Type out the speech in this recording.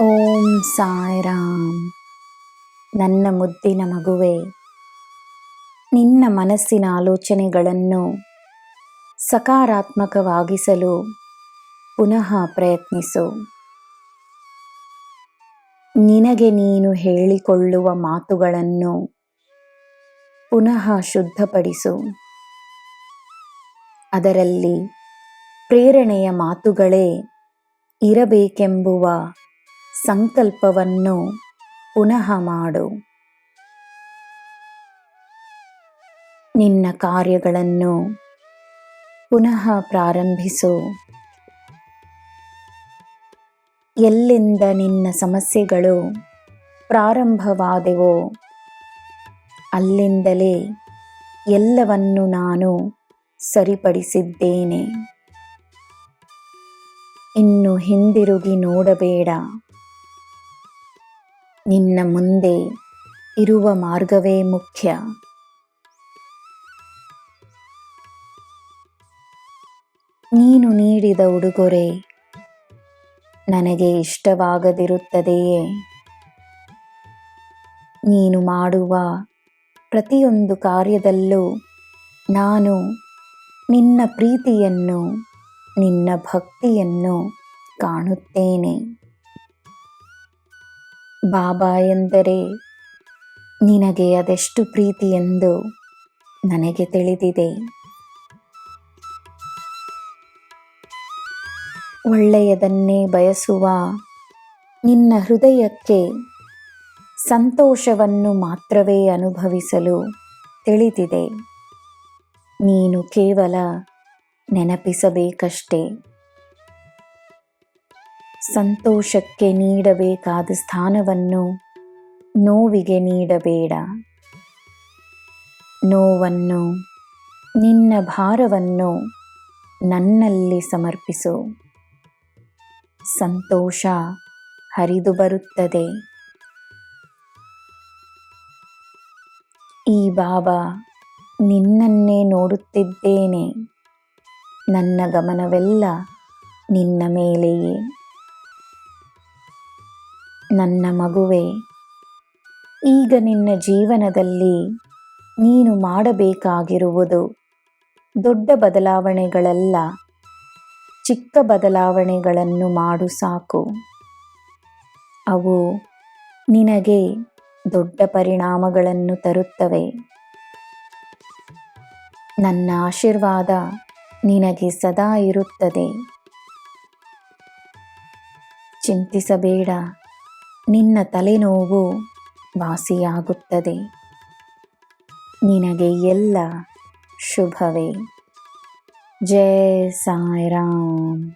ಓಂ ಸಾಯಿರಾಮ್. ನನ್ನ ಮುದ್ದಿನ ಮಗುವೆ, ನಿನ್ನ ಮನಸ್ಸಿನ ಆಲೋಚನೆಗಳನ್ನು ಸಕಾರಾತ್ಮಕವಾಗಿಸಲು ಪುನಃ ಪ್ರಯತ್ನಿಸು. ನಿನಗೆ ನೀನು ಹೇಳಿಕೊಳ್ಳುವ ಮಾತುಗಳನ್ನು ಪುನಃ ಶುದ್ಧಪಡಿಸು. ಅದರಲ್ಲಿ ಪ್ರೇರಣೆಯ ಮಾತುಗಳೇ ಇರಬೇಕೆಂಬುವ ಸಂಕಲ್ಪವನ್ನು ಪುನಃ ಮಾಡು. ನಿನ್ನ ಕಾರ್ಯಗಳನ್ನು ಪುನಃ ಪ್ರಾರಂಭಿಸು. ಎಲ್ಲಿಂದ ನಿನ್ನ ಸಮಸ್ಯೆಗಳು ಪ್ರಾರಂಭವಾದವೋ ಅಲ್ಲಿಂದಲೇ ಎಲ್ಲವನ್ನು ನಾನು ಸರಿಪಡಿಸಿದ್ದೇನೆ. ಇನ್ನು ಹಿಂದಿರುಗಿ ನೋಡಬೇಡ. ನಿನ್ನ ಮುಂದೆ ಇರುವ ಮಾರ್ಗವೇ ಮುಖ್ಯ. ನೀನು ನೀಡಿದ ಉಡುಗೊರೆ ನನಗೆ ಇಷ್ಟವಾಗದಿರುತ್ತದೆಯೇ? ನೀನು ಮಾಡುವ ಪ್ರತಿಯೊಂದು ಕಾರ್ಯದಲ್ಲೂ ನಾನು ನಿನ್ನ ಪ್ರೀತಿಯನ್ನು, ನಿನ್ನ ಭಕ್ತಿಯನ್ನು ಕಾಣುತ್ತೇನೆ. ಬಾಬಾ ಎಂದರೆ ನಿನಗೆ ಅದೆಷ್ಟು ಪ್ರೀತಿ ಎಂದು ನನಗೆ ತಿಳಿದಿದೆ. ಒಳ್ಳೆಯದನ್ನೇ ಬಯಸುವ ನಿನ್ನ ಹೃದಯಕ್ಕೆ ಸಂತೋಷವನ್ನು ಮಾತ್ರವೇ ಅನುಭವಿಸಲು ತಿಳಿದಿದೆ. ನೀನು ಕೇವಲ ನೆನಪಿಸಬೇಕಷ್ಟೇ. ಸಂತೋಷಕ್ಕೆ ನೀಡಬೇಕಾದ ಸ್ಥಾನವನ್ನು ನೋವಿಗೆ ನೀಡಬೇಡ. ನೋವನ್ನು, ನಿನ್ನ ಭಾರವನ್ನು ನನ್ನಲ್ಲಿ ಸಮರ್ಪಿಸು. ಸಂತೋಷ ಹರಿದು ಬರುತ್ತದೆ. ಈ ಬಾಬಾ ನಿನ್ನನ್ನೇ ನೋಡುತ್ತಿದ್ದೇನೆ. ನನ್ನ ಗಮನವೆಲ್ಲ ನಿನ್ನ ಮೇಲೆಯೇ. ನನ್ನ ಮಗುವೆ, ಈಗ ನಿನ್ನ ಜೀವನದಲ್ಲಿ ನೀನು ಮಾಡಬೇಕಾಗಿರುವುದು ದೊಡ್ಡ ಬದಲಾವಣೆಗಳಲ್ಲ, ಚಿಕ್ಕ ಬದಲಾವಣೆಗಳನ್ನು ಮಾಡು ಸಾಕು. ಅವು ನಿನಗೆ ದೊಡ್ಡ ಪರಿಣಾಮಗಳನ್ನು ತರುತ್ತವೆ. ನನ್ನ ಆಶೀರ್ವಾದ ನಿನಗೆ ಸದಾ ಇರುತ್ತದೆ. ಚಿಂತಿಸಬೇಡ. ನಿನ್ನ ತಲೆನೋವು ವಾಸಿಯಾಗುತ್ತದೆ. ನಿನಗೆ ಎಲ್ಲ ಶುಭವೇ. ಜೈ ಸಾಯಿರಾಮ್.